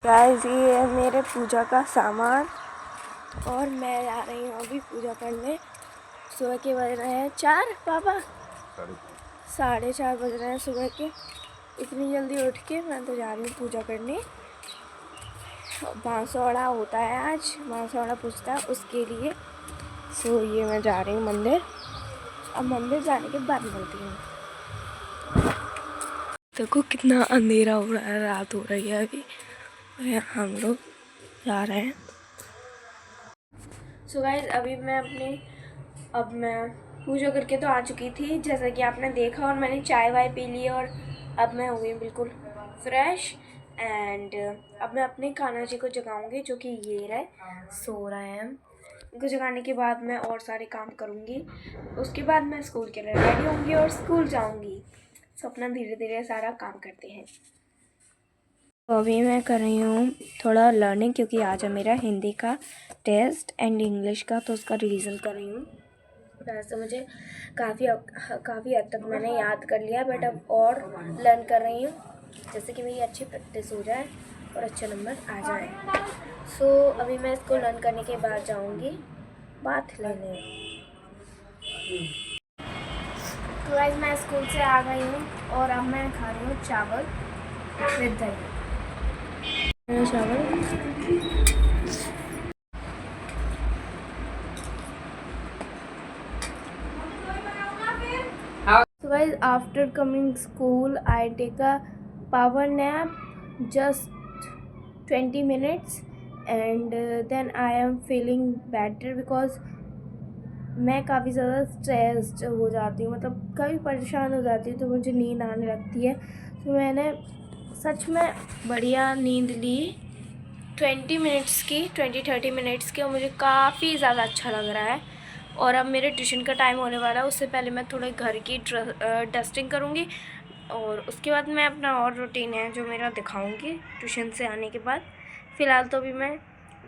Guys ये है मेरे पूजा का सामान और मैं जा रही हूँ अभी पूजा करने। सुबह के बज रहे हैं 4 पापा 4:30 बज रहे हैं सुबह के। इतनी जल्दी उठ के मैं तो जा रही हूँ पूजा करने। बांसवाड़ा होता है आज, बांसवाड़ा पूछता है उसके लिए। सो ये मैं जा रही हूँ मंदिर। अब मंदिर जाने के बाद मिलती हूँ। देखो कितना अंधेरा हो रहा है, रात हो रही है अभी और यहाँ हम लोग जा रहे हैं। सो गाइस अभी मैं पूजा करके तो आ चुकी थी जैसा कि आपने देखा, और मैंने चाय वाय पी ली और अब मैं हो गई बिल्कुल फ्रेश। एंड अब मैं अपने कान्हा जी को जगाऊंगी जो कि ये रहे, सो रहे हैं। उनको जगाने के बाद मैं और सारे काम करूँगी। उसके बाद मैं स्कूल के लिए रेडी होंगी और स्कूल जाऊँगी। सो अपना धीरे धीरे सारा काम करते हैं। तो अभी मैं कर रही हूँ थोड़ा लर्निंग, क्योंकि आज है मेरा हिंदी का टेस्ट एंड इंग्लिश का, तो उसका रिवीजन कर रही हूँ। वैसे मुझे काफ़ी हद तक मैंने याद कर लिया, बट अब और लर्न कर रही हूँ जैसे कि मेरी अच्छी प्रैक्टिस हो जाए और अच्छे नंबर आ जाए। सो अभी मैं इसको लर्न करने के बाद जाऊँगी बात लेने। तो आज मैं स्कूल से आ गई हूँ और अब मैं खा रही हूँ चावल विद दही। So guys, after coming school, I take a power nap, just 20 minutes, and then I am feeling better because मैं काफ़ी ज़्यादा स्ट्रेस्ड हो जाती हूँ, मतलब कभी परेशान हो जाती हूँ तो मुझे नींद आने लगती है। तो मैंने सच में बढ़िया नींद ली 20-30 मिनट्स की, और मुझे काफ़ी ज़्यादा अच्छा लग रहा है। और अब मेरे ट्यूशन का टाइम होने वाला है, उससे पहले मैं थोड़े घर की डस्टिंग करूँगी और उसके बाद मैं अपना और रूटीन है जो मेरा दिखाऊँगी ट्यूशन से आने के बाद। फ़िलहाल तो अभी मैं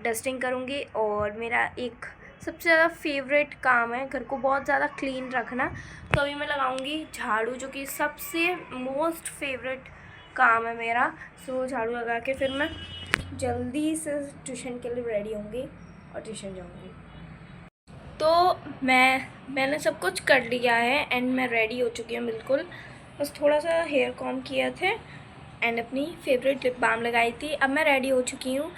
डस्टिंग करूँगी, और मेरा एक सबसे ज़्यादा फेवरेट काम है घर को बहुत ज़्यादा क्लीन रखना। तो अभी मैं लगाऊँगी झाड़ू, जो कि सबसे मोस्ट फेवरेट काम है मेरा। सो झाड़ू लगा के फिर मैं जल्दी से ट्यूशन के लिए रेडी होंगी और ट्यूशन जाऊँगी। तो मैंने सब कुछ कर लिया है एंड मैं रेडी हो चुकी हूँ बिल्कुल। बस थोड़ा सा हेयर कॉम किया थे एंड अपनी फेवरेट लिप बाम लगाई थी। अब मैं रेडी हो चुकी हूँ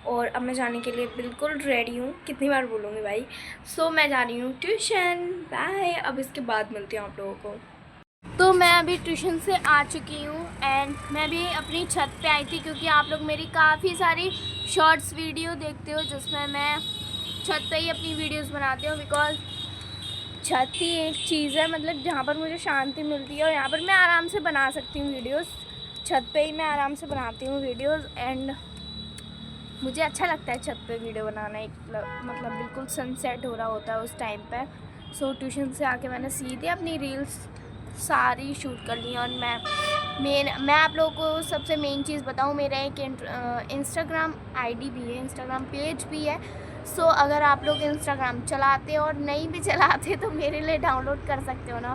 और अब मैं जाने के लिए बिल्कुल रेडी हूँ। कितनी बार बोलूँगी भाई। सो मैं जा रही हूँ ट्यूशन। बाय। अब इसके बाद मिलती हूँ आप लोगों को। तो मैं अभी ट्यूशन से आ चुकी हूँ एंड मैं भी अपनी छत पे आई थी, क्योंकि आप लोग मेरी काफ़ी सारी शॉर्ट्स वीडियो देखते हो जिसमें मैं छत पे ही अपनी वीडियोस बनाती हूँ। बिकॉज छत ही एक चीज़ है, मतलब जहाँ पर मुझे शांति मिलती है और यहाँ पर मैं आराम से बना सकती हूँ वीडियोस। छत पे ही मैं आराम से बनाती हूँ वीडियोस एंड मुझे अच्छा लगता है छत पे वीडियो बनाना। एक मतलब बिल्कुल सनसेट हो रहा होता है उस टाइम पे। सो ट्यूशन से आके मैंने सीधे अपनी रील्स सारी शूट कर ली। और मैं आप लोगों को सबसे मेन चीज़ बताऊँ, मेरा एक इंस्टाग्राम आईडी भी है, इंस्टाग्राम पेज भी है। सो अगर आप लोग इंस्टाग्राम चलाते और नहीं भी चलाते तो मेरे लिए डाउनलोड कर सकते हो ना।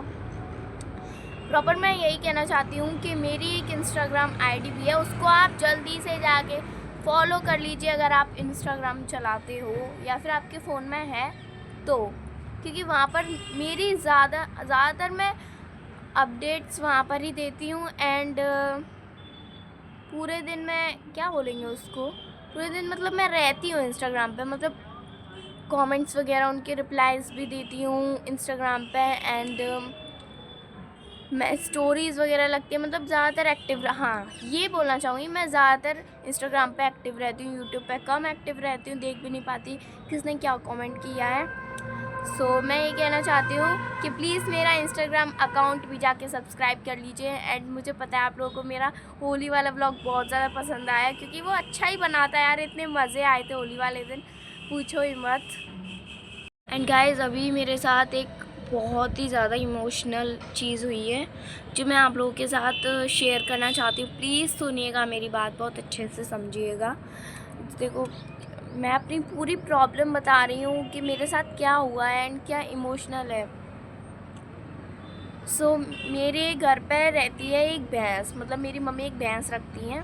प्रॉपर मैं यही कहना चाहती हूँ कि मेरी एक इंस्टाग्राम आईडी भी है, उसको आप जल्दी से जाके फॉलो कर लीजिए अगर आप इंस्टाग्राम चलाते हो या फिर आपके फ़ोन में है तो। क्योंकि वहाँ पर मेरी ज़्यादातर मैं अपडेट्स वहाँ पर ही देती हूँ एंड पूरे दिन में क्या बोलेंगे उसको, पूरे दिन मतलब मैं रहती हूँ इंस्टाग्राम पे, मतलब कमेंट्स वगैरह उनके रिप्लाइज़ भी देती हूँ इंस्टाग्राम पे एंड मैं स्टोरीज़ वगैरह लगती है, मतलब ज़्यादातर एक्टिव। हाँ ये बोलना चाहूँगी, मैं ज़्यादातर इंस्टाग्राम पे एक्टिव रहती हूँ, यूट्यूब पे कम एक्टिव रहती हूँ, देख भी नहीं पाती किसने क्या कमेंट किया है। सो मैं ये कहना चाहती हूँ कि प्लीज़ मेरा इंस्टाग्राम अकाउंट भी जाके सब्सक्राइब कर लीजिए। एंड मुझे पता है आप लोगों को मेरा होली वाला व्लॉग बहुत ज़्यादा पसंद आया, क्योंकि वो अच्छा ही बनाता है यार। इतने मज़े आए थे होली वाले दिन, पूछो ही मत। एंड गाइज़ अभी मेरे साथ एक बहुत ही ज़्यादा इमोशनल चीज़ हुई है जो मैं आप लोगों के साथ शेयर करना चाहती हूँ। प्लीज़ सुनिएगा मेरी बात, बहुत अच्छे से समझिएगा। देखो मैं अपनी पूरी प्रॉब्लम बता रही हूँ कि मेरे साथ क्या हुआ है एंड क्या इमोशनल है। सो मेरे घर पर रहती है एक भैंस, मतलब मेरी मम्मी एक भैंस रखती हैं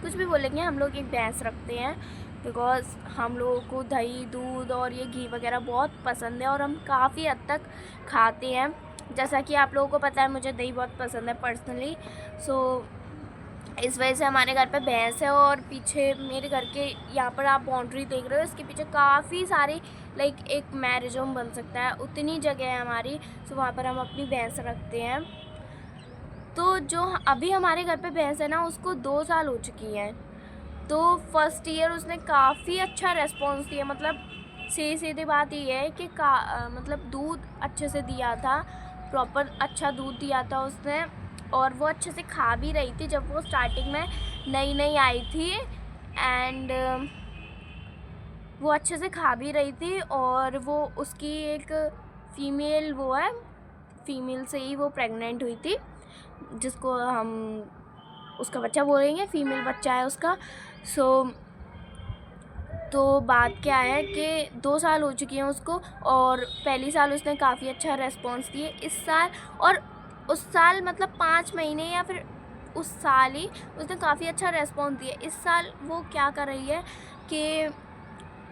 कुछ भी बोलेंगे, हम लोग एक भैंस रखते हैं बिकॉज़ हम लोगों को दही, दूध और ये घी वगैरह बहुत पसंद है और हम काफ़ी हद तक खाते हैं। जैसा कि आप लोगों को पता है मुझे दही बहुत पसंद है पर्सनली, सो इस वजह से हमारे घर पे भैंस है। और पीछे मेरे घर के यहाँ पर आप बाउंड्री देख रहे हो, इसके पीछे काफ़ी सारी लाइक एक मैरिज होम बन सकता है उतनी जगह है हमारी, सो वहाँ पर हम अपनी भैंस रखते हैं। तो जो अभी हमारे घर पे भैंस है ना, उसको 2 साल हो चुकी हैं। तो फर्स्ट ईयर उसने काफ़ी अच्छा रेस्पॉन्स दिया, मतलब सीधी बात ये है कि मतलब दूध अच्छे से दिया था, प्रॉपर अच्छा दूध दिया था उसने। और वो अच्छे से खा भी रही थी जब वो स्टार्टिंग में नई नई आई थी। एंड वो अच्छे से खा भी रही थी। और वो उसकी एक फीमेल वो है, फीमेल से ही वो प्रेग्नेंट हुई थी, जिसको हम उसका बच्चा बोलेंगे, फीमेल बच्चा है उसका। तो बात क्या है कि 2 साल हो चुकी हैं उसको, और पहली साल उसने काफ़ी अच्छा रेस्पॉन्स दिए। इस साल और उस साल मतलब 5 महीने या फिर उस साल ही उसने काफ़ी अच्छा रेस्पॉन्स दिया। इस साल वो क्या कर रही है कि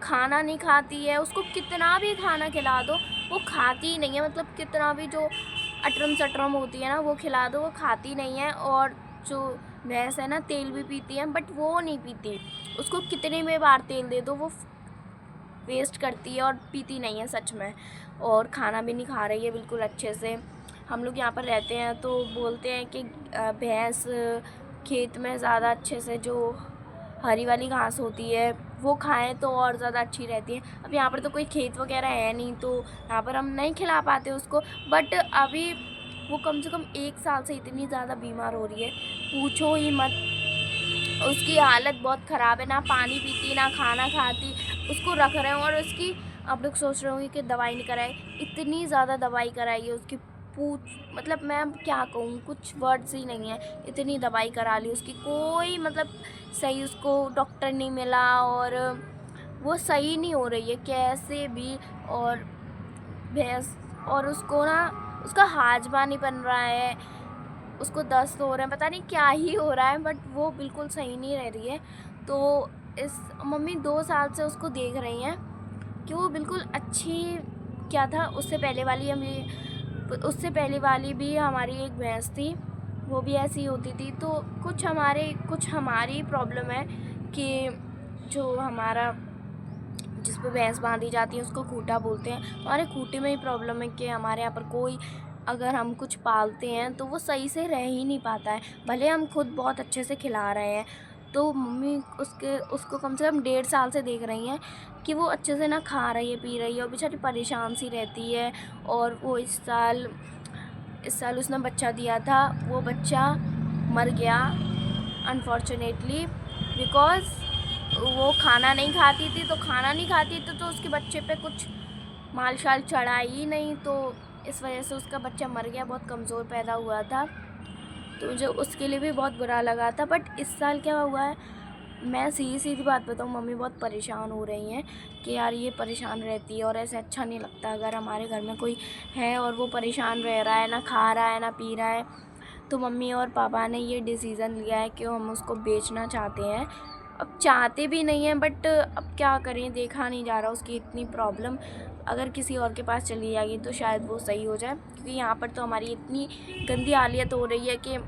खाना नहीं खाती है, उसको कितना भी खाना खिला दो वो खाती ही नहीं है। मतलब कितना भी जो अटरम सटरम होती है ना वो खिला दो, वो खाती नहीं है। और जो भैंस है ना, तेल भी पीती है बट वो नहीं पीती, उसको कितने में बार तेल दे दो वो वेस्ट करती है और पीती नहीं है सच में। और खाना भी नहीं खा रही है बिल्कुल अच्छे से। हम लोग यहाँ पर रहते हैं तो बोलते हैं कि भैंस खेत में ज़्यादा अच्छे से जो हरी वाली घास होती है वो खाएं तो और ज़्यादा अच्छी रहती है। अब यहाँ पर तो कोई खेत वगैरह है नहीं, तो यहाँ पर हम नहीं खिला पाते उसको। बट अभी वो कम से कम 1 साल से इतनी ज़्यादा बीमार हो रही है, पूछो ही मत। उसकी हालत बहुत ख़राब है, ना पानी पीती ना खाना खाती। उसको रख रहे हैं और उसकी, आप लोग सोच रहे होंगे कि दवाई नहीं कराई, इतनी ज़्यादा दवाई कराई है उसकी। पूछ मतलब मैं अब क्या कहूँ, कुछ वर्ड्स ही नहीं है, इतनी दवाई करा ली उसकी, कोई मतलब सही उसको डॉक्टर नहीं मिला और वो सही नहीं हो रही है कैसे भी। और भैंस, और उसको ना उसका हाजमा नहीं बन रहा है, उसको दस्त हो रहे हैं, पता नहीं क्या ही हो रहा है, बट वो बिल्कुल सही नहीं रह रही है। तो इस मम्मी 2 साल से उसको देख रही हैं कि वो बिल्कुल अच्छी। क्या था उससे पहले वाली भी हमारी एक भैंस थी, वो भी ऐसी होती थी। तो कुछ हमारी प्रॉब्लम है कि जो हमारा जिस पे भैंस बांधी जाती है उसको खूंटा बोलते हैं। हमारे खूंटे में ही प्रॉब्लम है कि हमारे यहाँ पर कोई अगर हम कुछ पालते हैं तो वो सही से रह ही नहीं पाता है, भले हम खुद बहुत अच्छे से खिला रहे हैं। तो मम्मी उसको कम से कम 1.5 साल से देख रही हैं कि वो अच्छे से ना खा रही है पी रही है और बेचारी परेशान सी रहती है। और वो इस साल उसने बच्चा दिया था, वो बच्चा मर गया अनफॉर्चुनेटली, बिकॉज़ वो खाना नहीं खाती थी। तो उसके बच्चे पे कुछ माल शाल चढ़ा ही नहीं, तो इस वजह से उसका बच्चा मर गया, बहुत कमज़ोर पैदा हुआ था। तो मुझे उसके लिए भी बहुत बुरा लगा था। बट इस साल क्या हुआ है, मैं सीधी बात बताऊँ, मम्मी बहुत परेशान हो रही हैं कि यार ये परेशान रहती है और ऐसे अच्छा नहीं लगता अगर हमारे घर में कोई है और वो परेशान रह रहा है, ना खा रहा है ना पी रहा है। तो मम्मी और पापा ने ये डिसीज़न लिया है कि हम उसको बेचना चाहते हैं। अब चाहते भी नहीं हैं बट अब क्या करें, देखा नहीं जा रहा उसकी इतनी प्रॉब्लम। अगर किसी और के पास चली जाएगी तो शायद वो सही हो जाए, क्योंकि यहाँ पर तो हमारी इतनी गंदी हालत हो रही है कि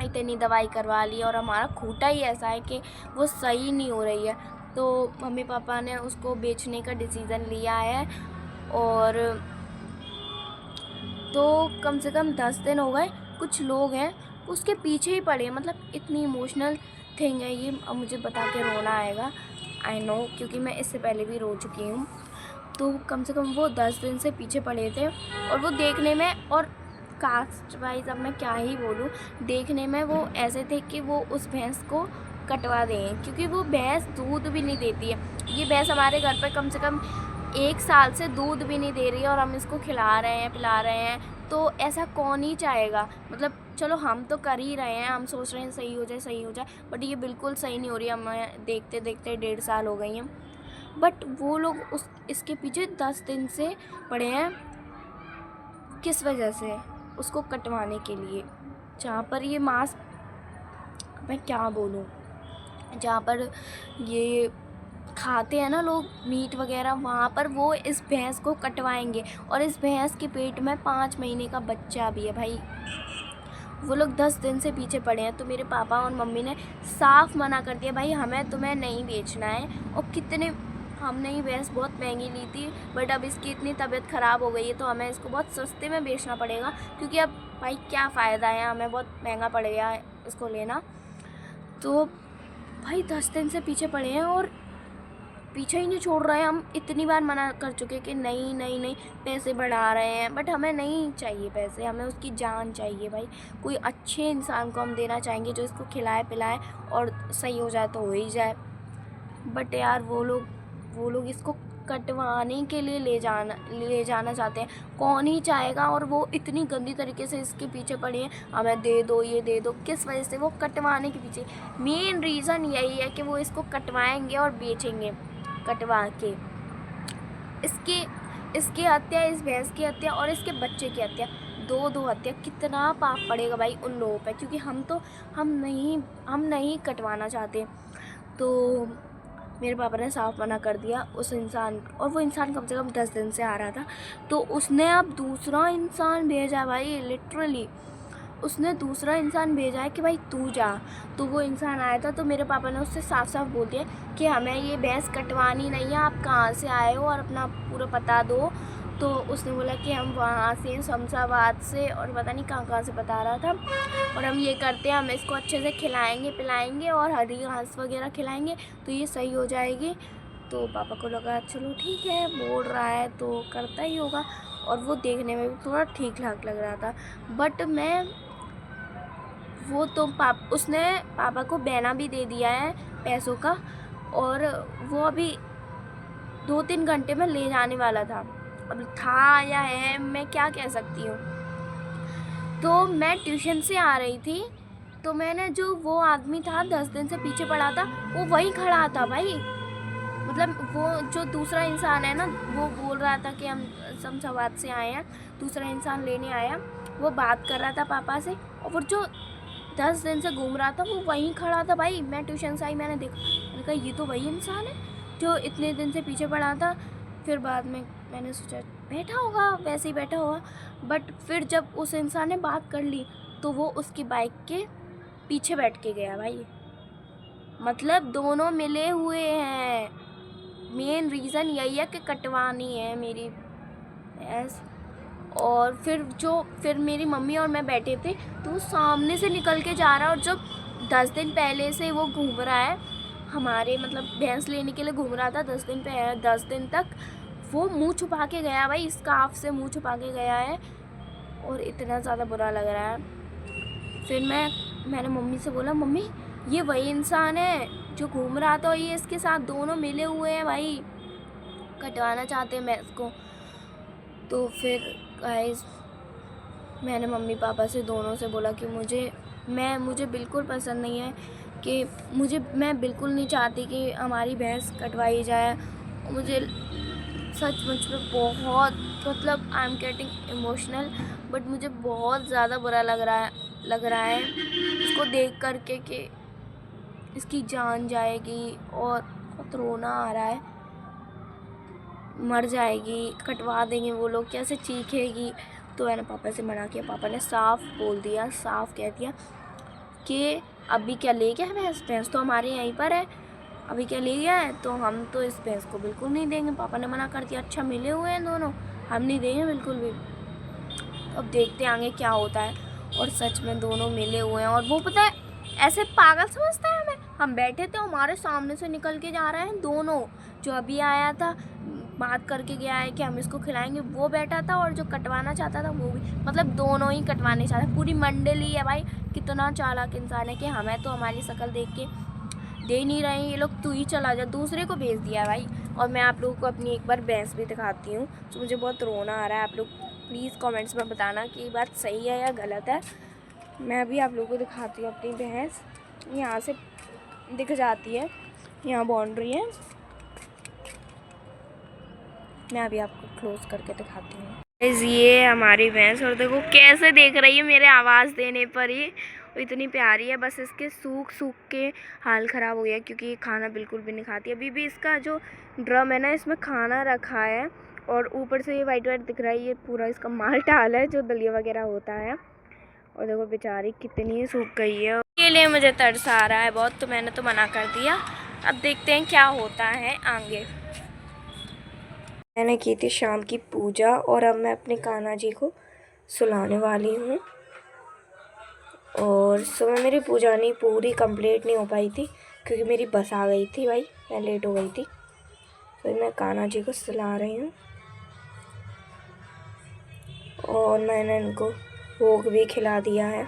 इतनी दवाई करवा ली और हमारा खूंटा ही ऐसा है कि वो सही नहीं हो रही है। तो मम्मी पापा ने उसको बेचने का डिसीज़न लिया है। और तो कम से कम 10 दिन हो गए, कुछ लोग हैं उसके पीछे ही पड़े हैं। मतलब इतनी इमोशनल थिंग है ये, अब मुझे बता के रोना आएगा, आई नो, क्योंकि मैं इससे पहले भी रो चुकी हूँ। तो कम से कम वो 10 दिन से पीछे पड़े थे और वो देखने में, और कास्ट वाइज अब मैं क्या ही बोलूँ, देखने में वो ऐसे थे कि वो उस भैंस को कटवा दें, क्योंकि वो भैंस दूध भी नहीं देती है। ये भैंस हमारे घर पर कम से कम 1 साल से दूध भी नहीं दे रही है और हम इसको खिला रहे हैं पिला रहे हैं। तो ऐसा कौन ही चाहेगा, मतलब चलो हम तो कर ही रहे हैं, हम सोच रहे हैं सही हो जाए, बट ये बिल्कुल सही नहीं हो रही है। हमें देखते देखते 1.5 साल हो गई हैं, बट वो लोग इसके पीछे 10 दिन से पड़े हैं। किस वजह से? उसको कटवाने के लिए, जहाँ पर ये मांस, मैं क्या बोलूँ, जहाँ पर ये खाते हैं ना लोग मीट वगैरह, वहाँ पर वो इस भैंस को कटवाएंगे। और इस भैंस के पेट में 5 महीने का बच्चा भी है भाई। वो लोग 10 दिन से पीछे पड़े हैं। तो मेरे पापा और मम्मी ने साफ मना कर दिया, भाई हमें तुम्हें नहीं बेचना है। और कितने हमने ये भैंस बहुत महंगी ली थी, बट अब इसकी इतनी तबीयत ख़राब हो गई है तो हमें इसको बहुत सस्ते में बेचना पड़ेगा, क्योंकि अब भाई क्या फ़ायदा है, हमें बहुत महंगा पड़ेगा इसको लेना। तो भाई 10 दिन से पीछे पड़े हैं और पीछे ही नहीं छोड़ रहे हैं। हम इतनी बार मना कर चुके कि नहीं नहीं नहीं, पैसे बढ़ा रहे हैं, बट हमें नहीं चाहिए पैसे, हमें उसकी जान चाहिए भाई। कोई अच्छे इंसान को हम देना चाहेंगे जो इसको खिलाए पिलाए और सही हो जाए तो हो ही जाए। बट यार वो लोग इसको कटवाने के लिए ले जाना चाहते हैं। कौन ही चाहेगा, और वो इतनी गंदी तरीके से इसके पीछे पड़े हैं, हमें दे दो ये दे दो। किस वजह से? वो कटवाने के पीछे मेन रीज़न यही है कि वो इसको कटवाएंगे और बेचेंगे। कटवा के इसकी हत्या, इस भैंस की हत्या और इसके बच्चे की हत्या, दो हत्या, कितना पाप पड़ेगा भाई उन लोगों पे। क्योंकि हम नहीं कटवाना चाहते। तो मेरे पापा ने साफ मना कर दिया उस इंसान, और वो इंसान कम से कम 10 दिन से आ रहा था। तो उसने अब दूसरा इंसान भेजा भाई, लिटरली उसने दूसरा इंसान भेजा है कि भाई तू जा। तो वो इंसान आया था, तो मेरे पापा ने उससे साफ साफ बोल दिया कि हमें ये भैंस कटवानी नहीं है, आप कहाँ से आए हो और अपना पूरा पता दो। तो उसने बोला कि हम वहाँ से, शमशाबाद से, और पता नहीं कहाँ से बता रहा था। और हम ये करते हैं, हम इसको अच्छे से खिलाएंगे पिलाएंगे और हरी घास वगैरह खिलाएंगे तो ये सही हो जाएगी। तो पापा को लगा चलो ठीक है, बोल रहा है तो करता ही होगा। और वो देखने में भी थोड़ा ठीक ठाक लग रहा था। बट वो तो उसने पापा को बहना भी दे दिया है पैसों का, और वो अभी 2-3 घंटे में ले जाने वाला था। अब था या है, मैं क्या कह सकती हूँ। तो मैं ट्यूशन से आ रही थी, तो मैंने जो वो आदमी था 10 दिन से पीछे पड़ा था, वो वहीं खड़ा था भाई। मतलब वो जो दूसरा इंसान है ना, वो बोल रहा था कि हम शमशाबाद से आए हैं, दूसरा इंसान लेने आया, वो बात कर रहा था पापा से। और वो जो 10 दिन से घूम रहा था वो वहीं खड़ा था भाई। मैं ट्यूशन से आई, मैंने कहा ये तो वही इंसान है जो इतने दिन से पीछे पड़ा था। फिर बाद में मैंने सोचा बैठा होगा, वैसे ही बैठा होगा। बट फिर जब उस इंसान ने बात कर ली तो वो उसकी बाइक के पीछे बैठ के गया भाई। मतलब दोनों मिले हुए हैं। मेन रीज़न यही है कि कटवानी है मेरी भैंस। और फिर मेरी मम्मी और मैं बैठे थे, तो वो सामने से निकल के जा रहा है। और जब 10 दिन पहले से वो घूम रहा है हमारे, मतलब भैंस लेने के लिए घूम रहा था 10 दिन तक, वो मुंह छुपा के गया भाई, स्कार्फ से मुंह छुपा के गया है। और इतना ज़्यादा बुरा लग रहा है। फिर मैंने मम्मी से बोला, मम्मी ये वही इंसान है जो घूम रहा था, और ये इसके साथ दोनों मिले हुए हैं भाई, कटवाना चाहते हैं भैंस को। तो फिर गाइस मैंने मम्मी पापा से दोनों से बोला कि मुझे बिल्कुल पसंद नहीं है, कि मैं बिल्कुल नहीं चाहती कि हमारी भैंस कटवाई जाए। मुझे सचमुच में बहुत, मतलब I am getting emotional, but मुझे बहुत ज़्यादा बुरा लग रहा है इसको देख करके कि इसकी जान जाएगी, और बहुत रोना आ रहा है, मर जाएगी, कटवा देंगे वो लोग, कैसे चीखेगी। तो मैंने पापा से मना किया। पापा ने साफ बोल दिया, साफ कह दिया कि अभी क्या ले गया है भैंस तो हमारे यहीं पर है, अभी क्या ले गया है, तो हम तो इस भैंस को बिल्कुल नहीं देंगे। पापा ने मना कर दिया। अच्छा मिले हुए हैं दोनों, हम नहीं देंगे बिल्कुल भी। अब देखते आगे क्या होता है। और सच में दोनों मिले हुए हैं। और वो पता है ऐसे पागल समझता है हमें। हम बैठे थे, हमारे सामने से निकल के जा रहे हैं दोनों। जो अभी आया था बात करके गया है कि हम इसको खिलाएंगे, वो बैठा था, और जो कटवाना चाहता था वो भी, मतलब दोनों ही कटवाने चाहते। पूरी मंडली है भाई। कितना चालाक इंसान है कि हमें तो हमारी शक्ल देख के दे नहीं रहे हैं ये लोग, तू ही चला जा, दूसरे को भेज दिया भाई। और मैं आप लोगों को अपनी एक बार भैंस भी दिखाती हूँ। तो मुझे बहुत रोना आ रहा है। आप लोग प्लीज़ कमेंट्स में बताना कि ये बात सही है या गलत है। मैं अभी आप लोगों को दिखाती हूँ अपनी भैंस। यहाँ से दिख जाती है, यहाँ बाउंड्री है। मैं अभी आपको क्लोज करके दिखाती हूँ। ये हमारी भैंस, और देखो कैसे देख रही है मेरे आवाज़ देने पर ही। वो इतनी प्यारी है, बस इसके सूख सूख के हाल ख़राब हो गया क्योंकि ये खाना बिल्कुल भी नहीं खाती। अभी भी इसका जो ड्रम है ना, इसमें खाना रखा है और ऊपर से ये वाइट वाइट दिख रहा है, ये पूरा इसका माल टाल है जो दलिया वगैरह होता है। और देखो बेचारी कितनी सूख गई है। के लिए मुझे तरस आ रहा है बहुत, तो मैंने तो मना कर दिया। अब देखते हैं क्या होता है आगे। मैंने की थी शाम की पूजा और अब मैं अपने कान्हा जी को सुलाने वाली हूँ। और सुबह मेरी पूजा नहीं पूरी कंप्लीट नहीं हो पाई थी क्योंकि मेरी बस आ गई थी भाई, मैं लेट हो गई थी। तो मैं कान्हा जी को सुला रही हूँ और मैंने इनको भोग भी खिला दिया है।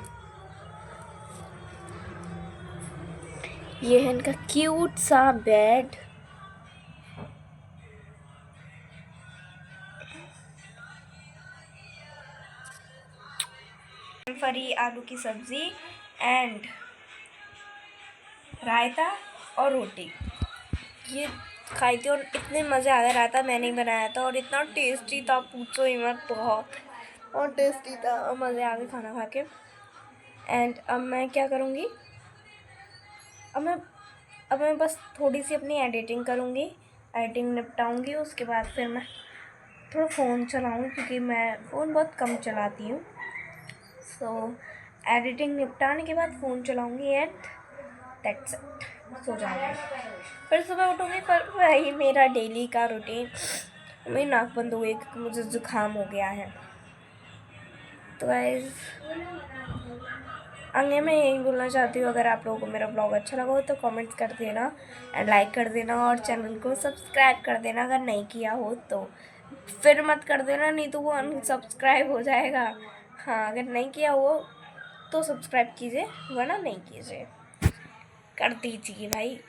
ये है इनका क्यूट सा बेड। फरी आलू की सब्जी एंड रायता और रोटी ये खाई थी और इतने मज़े आ गए। रायता मैंने ही बनाया था और इतना टेस्टी था, पूछो ही मत, बहुत टेस्टी था और मज़े आ गए खाना खा के। एंड अब मैं क्या करूँगी, अब मैं बस थोड़ी सी अपनी एडिटिंग करूँगी, एडिटिंग निपटाऊँगी। उसके बाद फिर मैं थोड़ा फ़ोन चलाऊँ क्योंकि मैं फ़ोन बहुत कम चलाती हूँ। सो एडिटिंग निपटाने के बाद फ़ोन चलाऊँगी एंड दैट्स इट, सो जाऊँगी। फिर सुबह उठूँगी, पर वही मेरा डेली का रूटीन। मेरी नाक बंद हो गई क्योंकि मुझे ज़ुकाम हो गया है। तो गाइस आगे मैं यही बोलना चाहती हूँ, अगर आप लोगों को मेरा ब्लॉग अच्छा लगा हो तो कमेंट्स कर देना एंड लाइक कर देना और चैनल को सब्सक्राइब कर देना अगर नहीं किया हो तो। फिर मत कर देना, नहीं तो वो अनसब्सक्राइब हो जाएगा। हाँ, अगर नहीं किया हो तो सब्सक्राइब कीजिए, वरना नहीं कीजिए, कर दीजिए भाई।